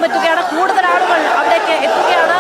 പ്രതിഷേധവും എത്തുകയാണ്. കൂടുതൽ ആളുകൾ അവിടേക്ക് എത്തുകയാണ്.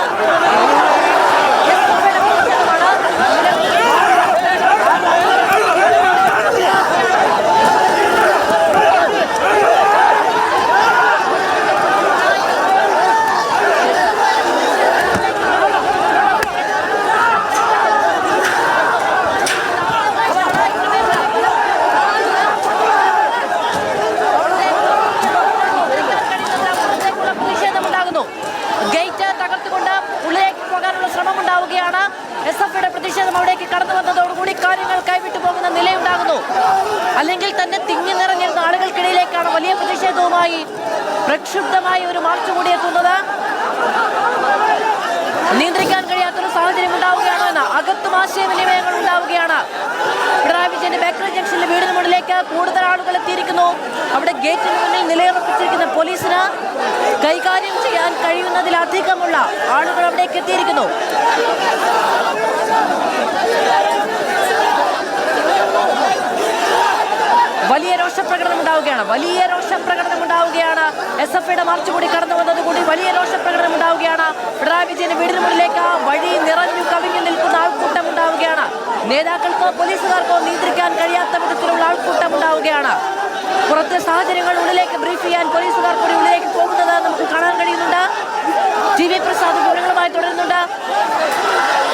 എസ്എഫ്ഐയുടെ പ്രതിഷേധം അവിടേക്ക് കടന്നു വന്നതോടുകൂടി കാര്യങ്ങൾ കൈവിട്ടു പോകുന്ന നിലയുണ്ടാകുന്നു. അല്ലെങ്കിൽ തന്നെ തിങ്ങി നിറഞ്ഞിരുന്ന ആളുകൾക്കിടയിലേക്കാണ് വലിയ പ്രതിഷേധവുമായി പ്രക്ഷുബ്ധമായ ഒരു മാർച്ച് കൂടി എത്തുന്നത്. നിയന്ത്രിക്കാൻ കഴിയാത്തൊരു സാഹചര്യം ഉണ്ടാവുകയാണോ എന്ന് അകത്തും ആശയവിനിമയങ്ങൾ ഉണ്ടാവുകയാണ്. പിണറായി വിജയന്റെ ബേക്കറി ജംഗ്ഷനിലെ വീടിന് മുന്നിലേക്ക് കൂടുതൽ ആളുകൾ എത്തിയിരിക്കുന്നു. അവിടെ ഗേറ്റിന് മുന്നിൽ നിലയുറപ്പിച്ചിരിക്കുന്ന പോലീസിന് കൈകാര്യം ചെയ്യാൻ കഴിയുന്നതിലധികമുള്ള ആളുകൾ അവിടേക്ക് എത്തിയിരിക്കുന്നു. വലിയ രോഷപ്രകടനം ഉണ്ടാവുകയാണ്. എസ്എഫ്ഐയുടെ മാർച്ച് കൂടി കടന്നു വന്നതുകൂടി വലിയ രോഷപ്രകടനം ഉണ്ടാവുകയാണ്. പിണറായി വിജയന്റെ വീടിന് മുന്നിലേക്ക് വഴി നിറഞ്ഞു കവിഞ്ഞു നിൽക്കുന്ന ആൾക്കൂട്ടം ഉണ്ടാവുകയാണ്. നേതാക്കൾക്കോ പോലീസുകാർക്കോ നിയന്ത്രിക്കാൻ കഴിയാത്ത വിധത്തിലുള്ള ആൾക്കൂട്ടം ഉണ്ടാവുകയാണ്. പുറത്തെ സാഹചര്യങ്ങൾ ഉള്ളിലേക്ക് ബ്രീഫ് ചെയ്യാൻ പോലീസുകാർ കൂടി ഉള്ളിലേക്ക് പോകുന്നത് നമുക്ക് കാണാൻ കഴിയുന്നുണ്ട്. TV പ്രസാദ് വിവരങ്ങളുമായി തുടരുന്നുണ്ട്.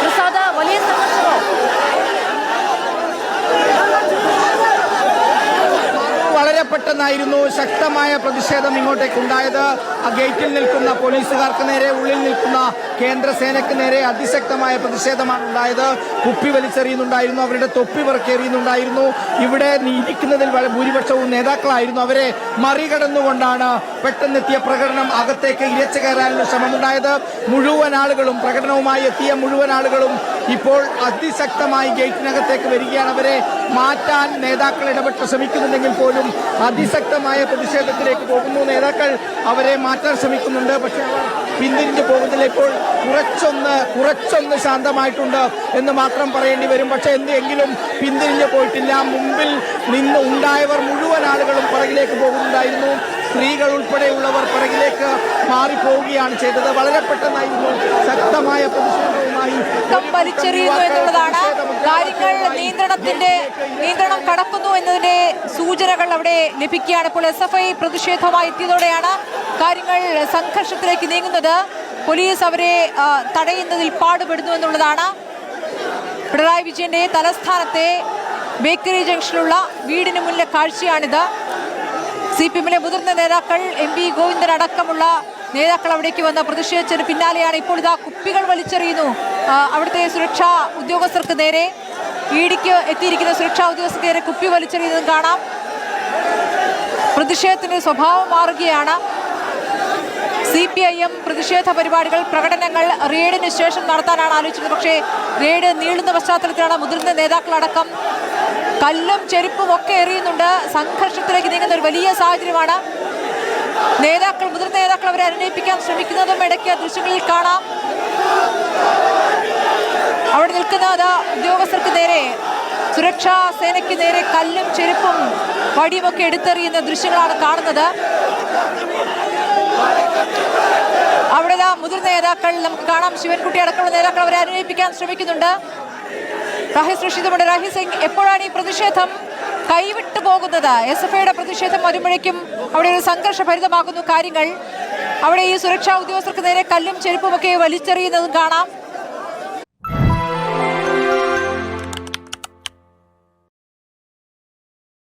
പ്രസാദ്, വലിയ സംഘർഷമോ? വളരെ പെട്ടെന്നായിരുന്നു ശക്തമായ പ്രതിഷേധം ഇങ്ങോട്ടേക്കുണ്ടായത്. ആ ഗേറ്റിൽ നിൽക്കുന്ന പോലീസുകാർക്ക് നേരെ, ഉള്ളിൽ നിൽക്കുന്ന കേന്ദ്രസേനയ്ക്ക് നേരെ അതിശക്തമായ പ്രതിഷേധമാണ് ഉണ്ടായത്. കുപ്പി വലിച്ചെറിയുന്നുണ്ടായിരുന്നു, അവരുടെ തൊപ്പി പെറുക്കിയെറിയുന്നുണ്ടായിരുന്നു. ഇവിടെ ഇരിക്കുന്നതിൽ ഭൂരിപക്ഷവും നേതാക്കളായിരുന്നു. അവരെ മറികടന്നുകൊണ്ടാണ് പെട്ടെന്നെത്തിയ പ്രകടനം അകത്തേക്ക് ഇരച്ചു കയറാനുള്ള ശ്രമമുണ്ടായത്. മുഴുവൻ ആളുകളും, പ്രകടനവുമായി എത്തിയ മുഴുവൻ ആളുകളും ഇപ്പോൾ അതിശക്തമായി ഗേറ്റിനകത്തേക്ക് വരികയാണ്. അവരെ മാറ്റാൻ നേതാക്കൾ ഇടപെട്ട് ശ്രമിക്കുന്നുണ്ടെങ്കിൽ പോലും അതിശക്തമായ പ്രതിഷേധത്തിലേക്ക് പോകുന്നു. നേതാക്കൾ അവരെ മാറ്റാൻ ശ്രമിക്കുന്നുണ്ട്, പക്ഷെ അവർ പിന്തിരിഞ്ഞു പോകുന്നില്ല. ഇപ്പോൾ കുറച്ചൊന്ന് ശാന്തമായിട്ടുണ്ട് എന്ന് മാത്രം പറയേണ്ടി വരും. പക്ഷെ എന്തെങ്കിലും പിന്തിരിഞ്ഞു പോയിട്ടില്ല. മുമ്പിൽ നിന്ന് ഉണ്ടായവർ മുഴുവൻ ആളുകളും പുറകിലേക്ക് പോകുന്നുണ്ടായിരുന്നു. സ്ത്രീകൾ ഉൾപ്പെടെയുള്ളവർ പുറകിലേക്ക് മാറിപ്പോവുകയാണ് ചെയ്തത്. വളരെ പെട്ടെന്നായിരുന്നു ശക്തമായ പ്രതിഷേധവുമായി വലിച്ചെറിയുന്നു എന്നുള്ളതാണ്. കാര്യങ്ങൾ നിയന്ത്രണം കടക്കുന്നു എന്നതിന്റെ സൂചനകൾ അവിടെ ലഭിക്കുകയാണ്. ഇപ്പോൾ SFI പ്രതിഷേധവുമായി എത്തിയതോടെയാണ് കാര്യങ്ങൾ സംഘർഷത്തിലേക്ക് നീങ്ങുന്നത്. പോലീസ് അവരെ തടയുന്നതിൽ പാടുപെടുന്നു എന്നുള്ളതാണ്. പിണറായി വിജയന്റെ തലസ്ഥാനത്തെ ബേക്കറി ജംഗ്ഷനിലുള്ള വീടിന് മുന്നിലെ കാഴ്ചയാണിത്. CPM-ലെ മുതിർന്ന നേതാക്കൾ, MP ഗോവിന്ദൻ അടക്കമുള്ള നേതാക്കൾ അവിടേക്ക് വന്ന് പ്രതിഷേധിച്ചതിന് പിന്നാലെയാണ് ഇപ്പോൾ ഇതാ കുപ്പികൾ വലിച്ചെറിയുന്നു. അവിടുത്തെ സുരക്ഷാ ഉദ്യോഗസ്ഥർക്ക് നേരെ, ഇഡിക്ക് എത്തിയിരിക്കുന്ന സുരക്ഷാ ഉദ്യോഗസ്ഥർക്ക് നേരെ കുപ്പി വലിച്ചെറിയുന്നതും കാണാം. പ്രതിഷേധത്തിന്റെ സ്വഭാവം മാറുകയാണ്. CPIM പ്രതിഷേധ പരിപാടികൾ, പ്രകടനങ്ങൾ റെയ്ഡിന് ശേഷം നടത്താനാണ് ആലോചിച്ചത്. പക്ഷേ റെയ്ഡ് നീളുന്ന പശ്ചാത്തലത്തിലാണ് മുതിർന്ന നേതാക്കളടക്കം കല്ലും ചെരുപ്പും ഒക്കെ എറിയുന്നുണ്ട്. സംഘർഷത്തിലേക്ക് നീങ്ങുന്ന ഒരു വലിയ സാഹചര്യമാണ്. മുതിർന്ന നേതാക്കൾ അവരെ അനുനയിപ്പിക്കാൻ ശ്രമിക്കുന്നതും ഇടയ്ക്ക് ദൃശ്യങ്ങളിൽ കാണാം. അവിടെ നിൽക്കുന്ന ഉദ്യോഗസ്ഥർക്ക് നേരെ, സുരക്ഷാ സേനയ്ക്ക് നേരെ കല്ലും ചെരുപ്പും വടിയുമൊക്കെ എടുത്തെറിയുന്ന ദൃശ്യങ്ങളാണ് കാണുന്നത്. അവിടെ മുതിർന്ന നേതാക്കൾ നമുക്ക് കാണാം. ശിവൻകുട്ടി അടക്കമുള്ള നേതാക്കൾ അവരെ അനുനയിപ്പിക്കാൻ ശ്രമിക്കുന്നുണ്ട്. രാഹിസ് റഷീദുമുണ്ട്. രാഹിസ്, എപ്പോഴാണ് ഈ പ്രതിഷേധം കൈവിട്ടു പോകുന്നത്? SFIയുടെ പ്രതിഷേധം വരുമ്പോഴേക്കും അവിടെ ഒരു സംഘർഷഭരിതമാകുന്നു കാര്യങ്ങൾ. അവിടെ ഈ സുരക്ഷാ ഉദ്യോഗസ്ഥർക്ക് നേരെ കല്ലും ചെരുപ്പുമൊക്കെ വലിച്ചെറിയുന്നതും കാണാം.